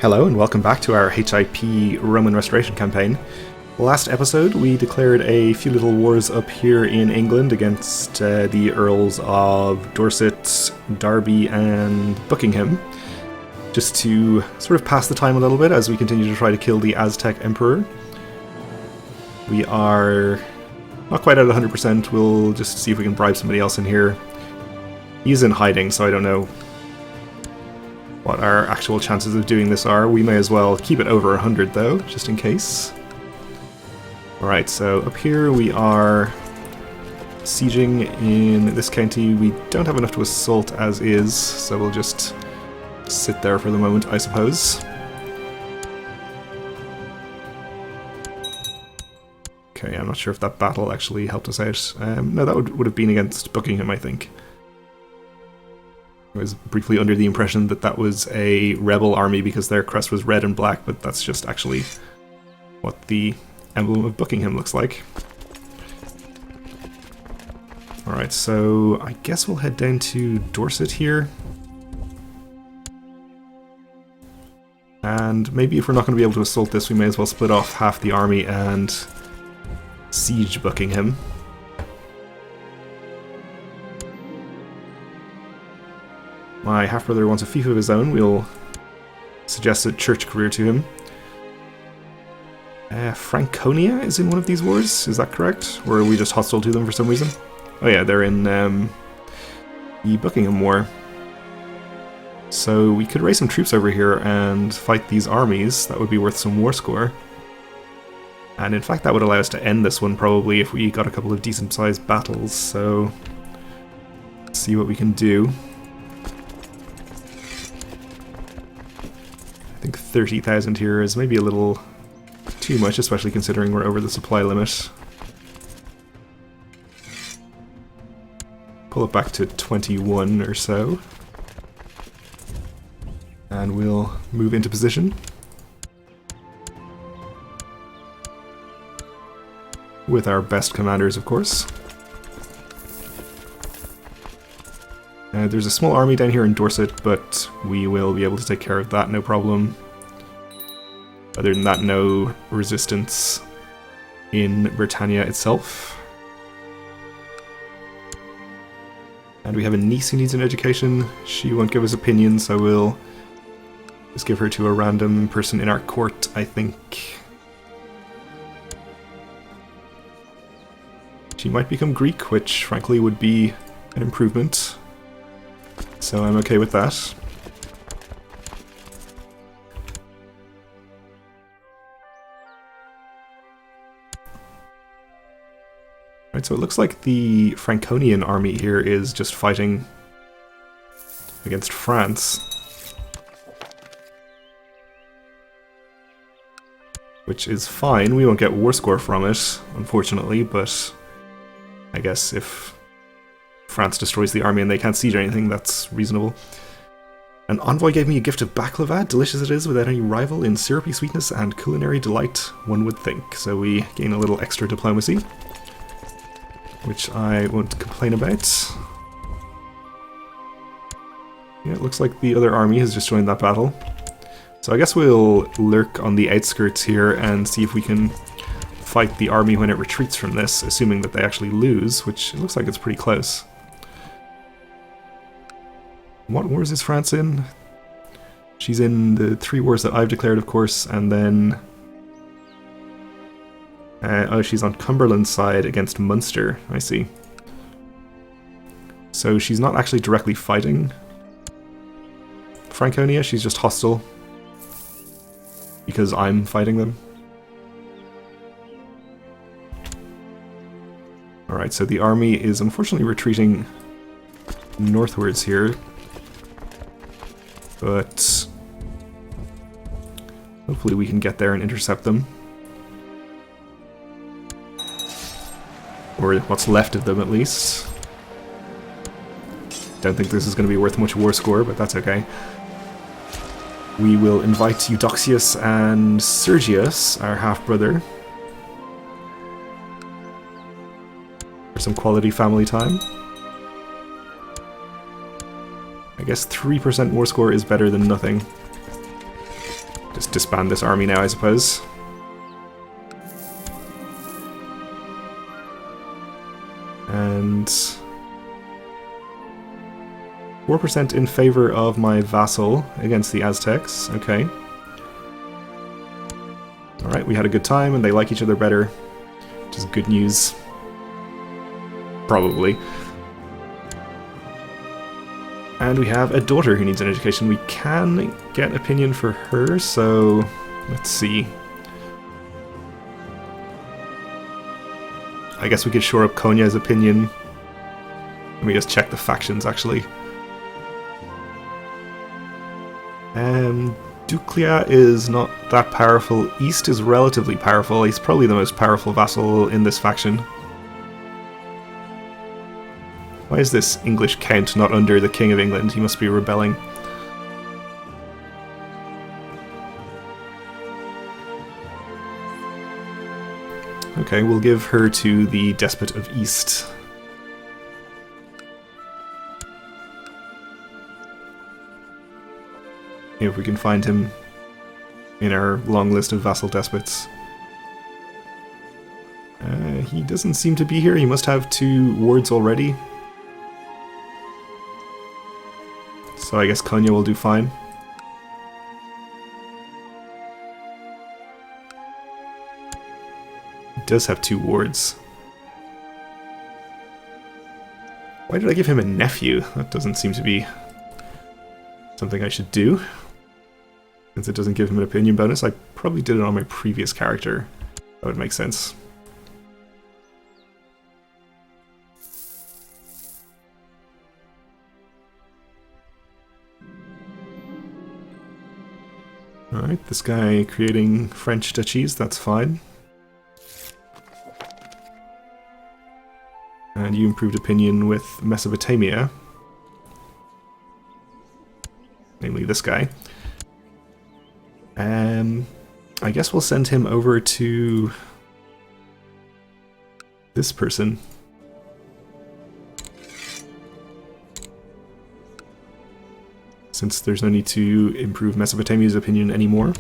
Hello and welcome back to our HIP Roman Restoration campaign. Last episode we declared a few little wars up here in England against the Earls of Dorset, Derby and Buckingham, just to sort of pass the time a little bit as we continue to try to kill the Aztec Emperor. We are not quite at 100%, we'll just see if we can bribe somebody else in here. He's in hiding, so I don't know what our actual chances of doing this are. We may as well keep it over 100 though, just in case. Alright, so up here we are sieging in this county. We don't have enough to assault as is, so we'll just sit there for the moment, I suppose. Okay, I'm not sure if that battle actually helped us out. No, that would have been against Buckingham, I think. I was briefly under the impression that that was a rebel army because their crest was red and black, but that's just actually what the emblem of Buckingham looks like. Alright, so I guess we'll head down to Dorset here. And maybe if we're not going to be able to assault this, we may as well split off half the army and siege Buckingham. My half-brother wants a fief of his own. We'll suggest a church career to him. Franconia is in one of these wars, is that correct? Or are we just hostile to them for some reason? Oh yeah, they're in the Buckingham War. So we could raise some troops over here and fight these armies. That would be worth some war score. And in fact that would allow us to end this one probably if we got a couple of decent-sized battles, so let's see what we can do. I think 30,000 here is maybe a little too much, especially considering we're over the supply limit. Pull it back to 21 or so. And we'll move into position. With our best commanders, of course. There's a small army down here in Dorset, but we will be able to take care of that, no problem. Other than that, no resistance in Britannia itself. And we have a niece who needs an education. She won't give us opinions, so we'll just give her to a random person in our court, I think. She might become Greek, which frankly would be an improvement. So I'm okay with that. Right, so it looks like the Franconian army here is just fighting against France. Which is fine, we won't get war score from it, unfortunately, but I guess if France destroys the army and they can't siege anything, that's reasonable. An envoy gave me a gift of baklava, delicious it is without any rival in syrupy sweetness and culinary delight, one would think. So we gain a little extra diplomacy, which I won't complain about. Yeah, it looks like the other army has just joined that battle. So I guess we'll lurk on the outskirts here and see if we can fight the army when it retreats from this, assuming that they actually lose, which it looks like it's pretty close. What wars is France in? She's in the 3 wars that I've declared, of course, and then... oh, she's on Cumberland's side against Munster, I see. So she's not actually directly fighting Franconia, she's just hostile. Because I'm fighting them. Alright, so the army is unfortunately retreating northwards here. But hopefully we can get there and intercept them. Or what's left of them, at least. Don't think this is going to be worth much war score, but that's okay. We will invite Eudoxius and Sergius, our half-brother, for some quality family time. I guess 3% war score is better than nothing. Just disband this army now, I suppose. And 4% in favor of my vassal against the Aztecs. Okay. Alright, we had a good time and they like each other better, which is good news. Probably. And we have a daughter who needs an education. We can get opinion for her, so let's see. I guess we could shore up Konya's opinion. Let me just check the factions, actually. Duclia is not that powerful. East is relatively powerful. He's probably the most powerful vassal in this faction. Why is this English count not under the King of England? He must be rebelling. Okay, we'll give her to the Despot of East. If we can find him in our long list of vassal despots. He doesn't seem to be here. He must have 2 wards already. So I guess Konya will do fine. He does have 2 wards. Why did I give him a nephew? That doesn't seem to be something I should do. Since it doesn't give him an opinion bonus, I probably did it on my previous character. That would make sense. Alright, this guy creating French duchies, that's fine. And you improved opinion with Mesopotamia. Namely this guy. I guess we'll send him over to this person. Since there's no need to improve Mesopotamia's opinion anymore.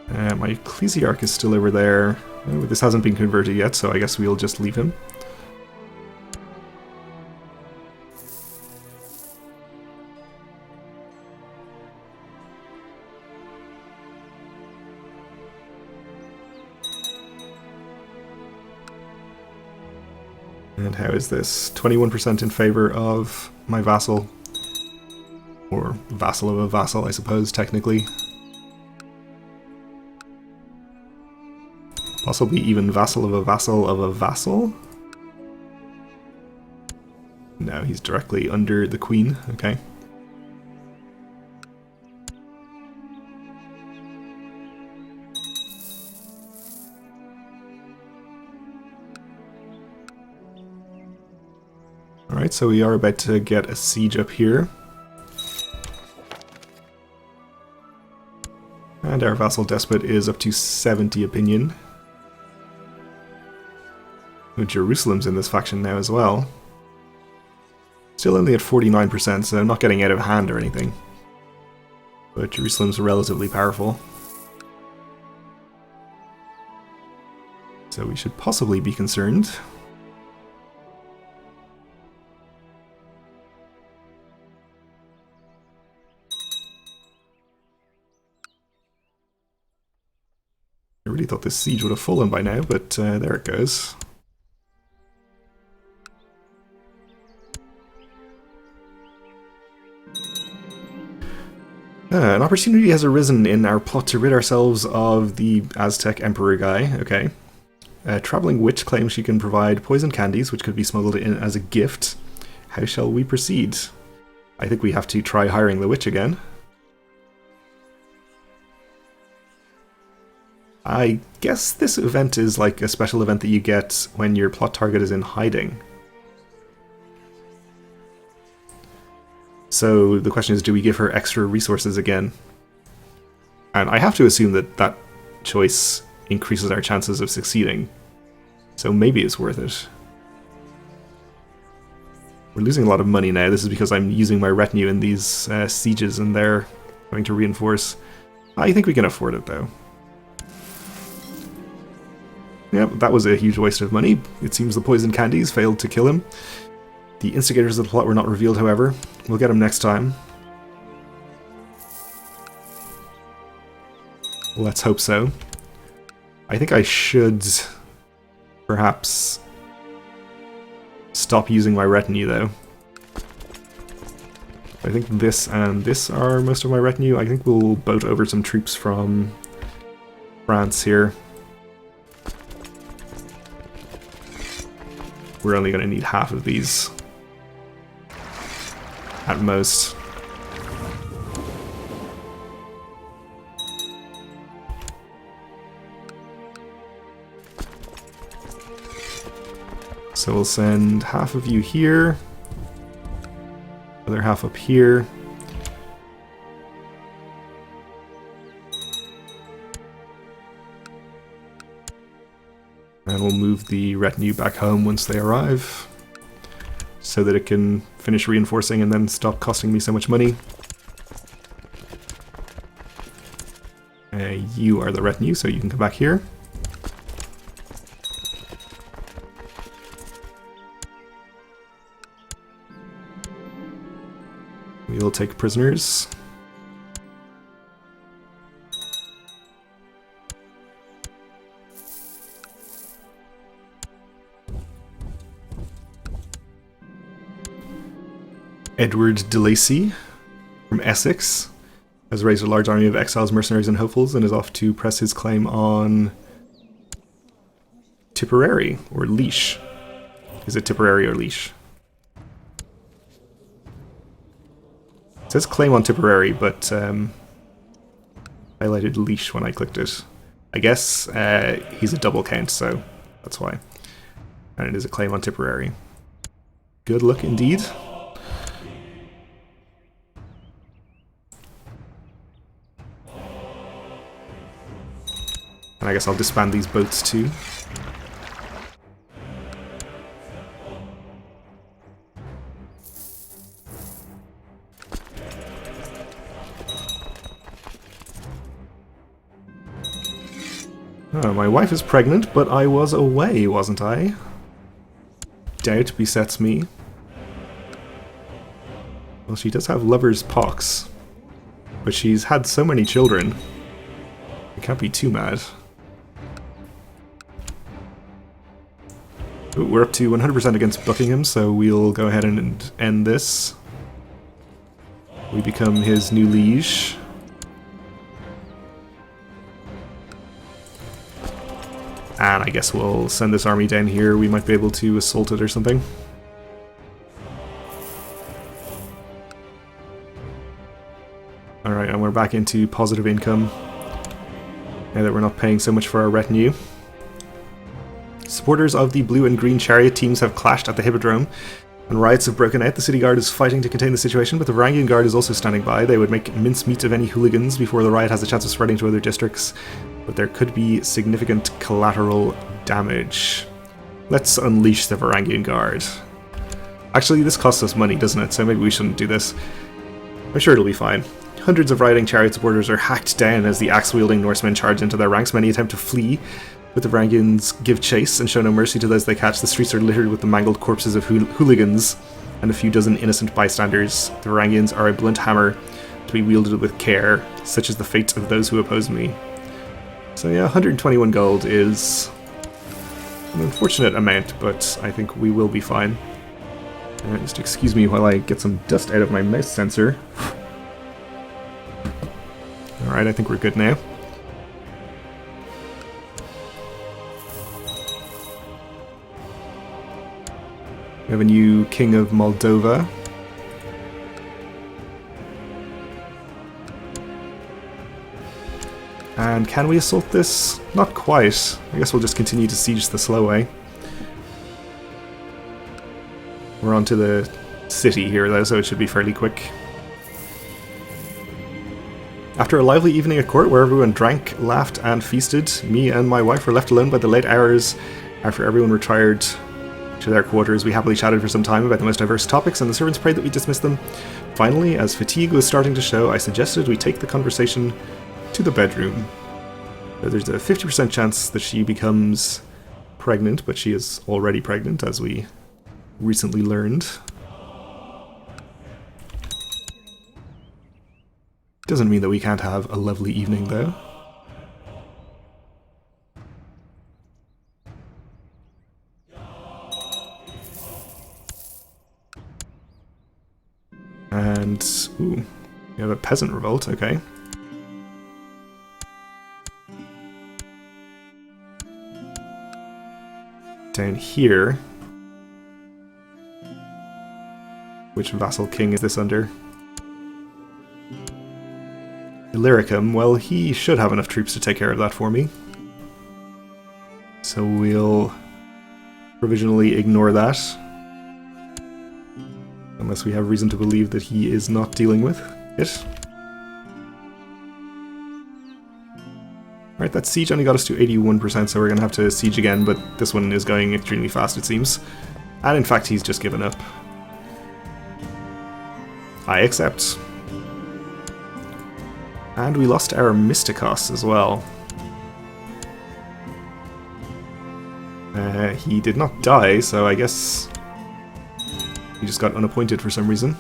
My Ecclesiarch is still over there. Oh, this hasn't been converted yet, so I guess we'll just leave him. And how is this? 21% in favor of my vassal. Or vassal of a vassal, I suppose, technically. Possibly even vassal of a vassal of a vassal? No, he's directly under the queen. Okay. Alright, so we are about to get a siege up here. And our vassal despot is up to 70 opinion. Jerusalem's in this faction now as well. Still only at 49%, so I'm not getting out of hand or anything. But Jerusalem's relatively powerful. So we should possibly be concerned. I really thought this siege would have fallen by now, but there it goes. An opportunity has arisen in our plot to rid ourselves of the Aztec Emperor guy. Okay. A traveling witch claims she can provide poison candies, which could be smuggled in as a gift. How shall we proceed? I think we have to try hiring the witch again. I guess this event is like a special event that you get when your plot target is in hiding. So the question is, do we give her extra resources again? And I have to assume that that choice increases our chances of succeeding. So maybe it's worth it. We're losing a lot of money now. This is because I'm using my retinue in these sieges and they're having to reinforce. I think we can afford it though. Yep, that was a huge waste of money. It seems the poison candies failed to kill him. The instigators of the plot were not revealed, however. We'll get him next time. Let's hope so. I think I should perhaps stop using my retinue though. I think this and this are most of my retinue. I think we'll boat over some troops from France here. We're only going to need half of these at most. So we'll send half of you here, other half up here. And we'll move the retinue back home once they arrive, so that it can finish reinforcing and then stop costing me so much money. You are the retinue, so you can come back here. We will take prisoners. Edward de Lacy from Essex has raised a large army of exiles, mercenaries, and hopefuls and is off to press his claim on Tipperary or Laois. Is it Tipperary or Laois? It says claim on Tipperary, but highlighted Laois when I clicked it. I guess he's a double count, so that's why. And it is a claim on Tipperary. Good luck indeed. And I guess I'll disband these boats too. Oh, my wife is pregnant, but I was away, wasn't I? Doubt besets me. Well, she does have lover's pox, but she's had so many children. I can't be too mad. Ooh, we're up to 100% against Buckingham, so we'll go ahead and end this. We become his new liege. And I guess we'll send this army down here. We might be able to assault it or something. Alright, and we're back into positive income now that we're not paying so much for our retinue. Supporters of the blue and green chariot teams have clashed at the Hippodrome, and riots have broken out. The city guard is fighting to contain the situation, but the Varangian guard is also standing by. They would make mincemeat of any hooligans before the riot has a chance of spreading to other districts, but there could be significant collateral damage. Let's unleash the Varangian guard. Actually, this costs us money, doesn't it? So maybe we shouldn't do this. I'm sure it'll be fine. Hundreds of rioting chariot supporters are hacked down as the axe-wielding Norsemen charge into their ranks. Many attempt to flee, but the Varangians give chase and show no mercy to those they catch. The streets are littered with the mangled corpses of hooligans and a few dozen innocent bystanders. The Varangians are a blunt hammer to be wielded with care, such is the fate of those who oppose me. So yeah, 121 gold is an unfortunate amount, but I think we will be fine. Just excuse me while I get some dust out of my mouse sensor. Alright, I think we're good now. We have a new King of Moldova. And can we assault this? Not quite. I guess we'll just continue to siege the slow way. We're onto the city here though, so it should be fairly quick. After a lively evening at court where everyone drank, laughed and feasted, me and my wife were left alone by the late hours after everyone retired to to their quarters. We happily chatted for some time about the most diverse topics, and the servants prayed that we dismiss them. Finally, as fatigue was starting to show, I suggested we take the conversation to the bedroom. There's a 50% chance that she becomes pregnant, but she is already pregnant, as we recently learned. Doesn't mean that we can't have a lovely evening, though. And, ooh, we have a peasant revolt, okay. Down here. Which vassal king is this under? Illyricum, well, he should have enough troops to take care of that for me. So we'll provisionally ignore that. Unless we have reason to believe that he is not dealing with it. Alright, that siege only got us to 81%, so we're going to have to siege again, but this one is going extremely fast, it seems. And in fact, he's just given up. I accept. And we lost our Mysticos as well. He did not die, so I guess he just got unappointed for some reason.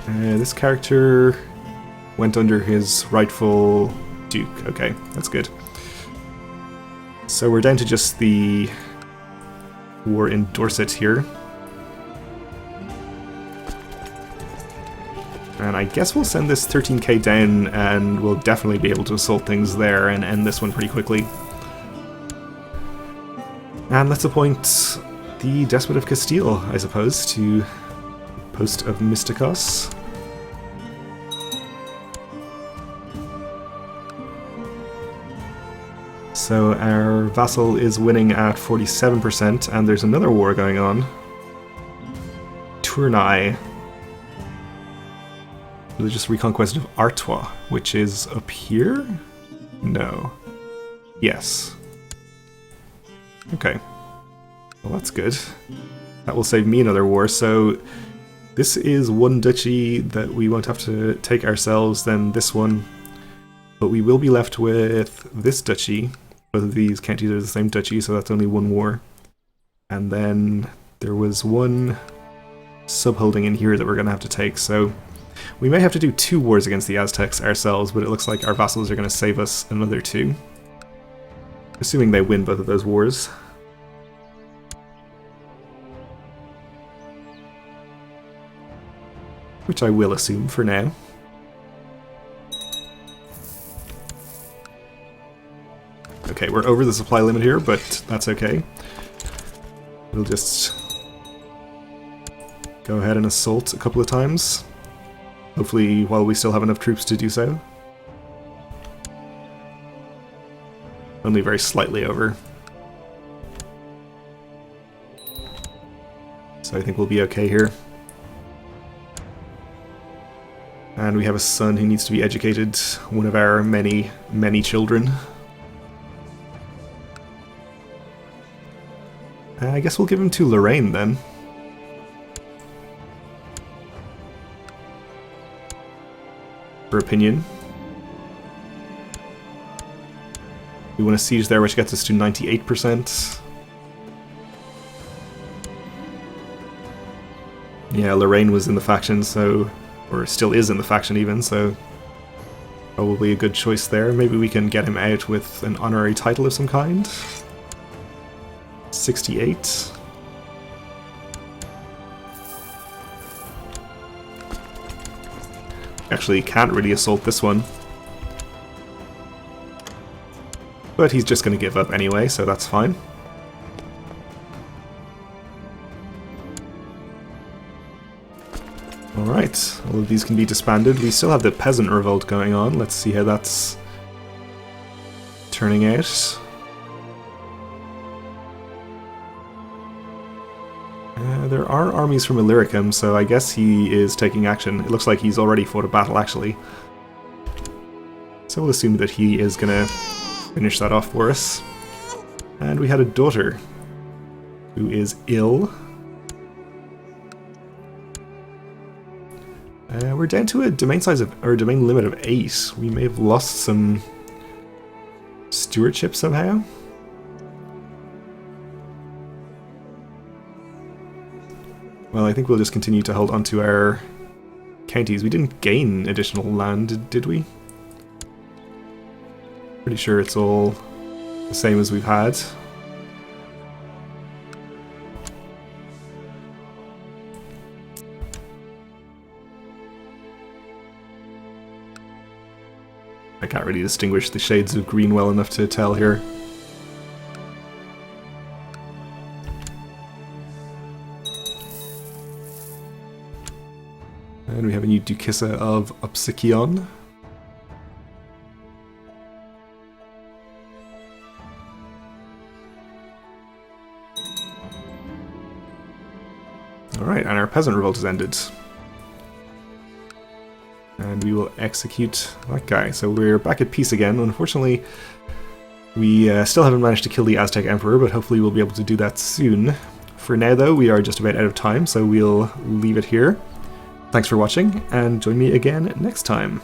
This character went under his rightful duke. Okay, that's good. So we're down to just the war in Dorset here. And I guess we'll send this 13k down and we'll definitely be able to assault things there and end this one pretty quickly. And let's appoint the Despot of Castile, I suppose, to post of Mysticos. So our vassal is winning at 47%, and there's another war going on. Tournai. Religious Reconquest of Artois, which is up here? No. Yes. Okay. Well, that's good. That will save me another war, so this is one duchy that we won't have to take ourselves, then this one. But we will be left with this duchy. Both of these counties are the same duchy, so that's only one war. And then there was one subholding in here that we're going to have to take, so we may have to do 2 wars against the Aztecs ourselves, but it looks like our vassals are going to save us another 2. Assuming they win both of those wars. Which I will assume for now. Okay, we're over the supply limit here, but that's okay. We'll just go ahead and assault a couple of times. Hopefully while we still have enough troops to do so. Only very slightly over. So I think we'll be okay here. And we have a son who needs to be educated, one of our many, many children. I guess we'll give him to Lorraine then. For opinion. We want a siege there, which gets us to 98%. Yeah, Lorraine was in the faction, so... or still is in the faction even, so... probably a good choice there. Maybe we can get him out with an honorary title of some kind. 68. Actually, can't really assault this one. But he's just going to give up anyway, so that's fine. Alright, all of these can be disbanded. We still have the peasant revolt going on. Let's see how that's turning out. There are armies from Illyricum, so I guess he is taking action. It looks like he's already fought a battle, actually. So we'll assume that he is going to finish that off for us. And we had a daughter who is ill. We're down to a domain size of, or domain limit of 8. We may have lost some stewardship somehow. Well, I think we'll just continue to hold onto our counties. We didn't gain additional land, did we? Pretty sure it's all the same as we've had. I can't really distinguish the shades of green well enough to tell here. And we have a new Duchessa of Upsikion. Alright, and our peasant revolt has ended. And we will execute that guy. So we're back at peace again. Unfortunately, we still haven't managed to kill the Aztec Emperor, but hopefully we'll be able to do that soon. For now, though, we are just about out of time, so we'll leave it here. Thanks for watching, and join me again next time.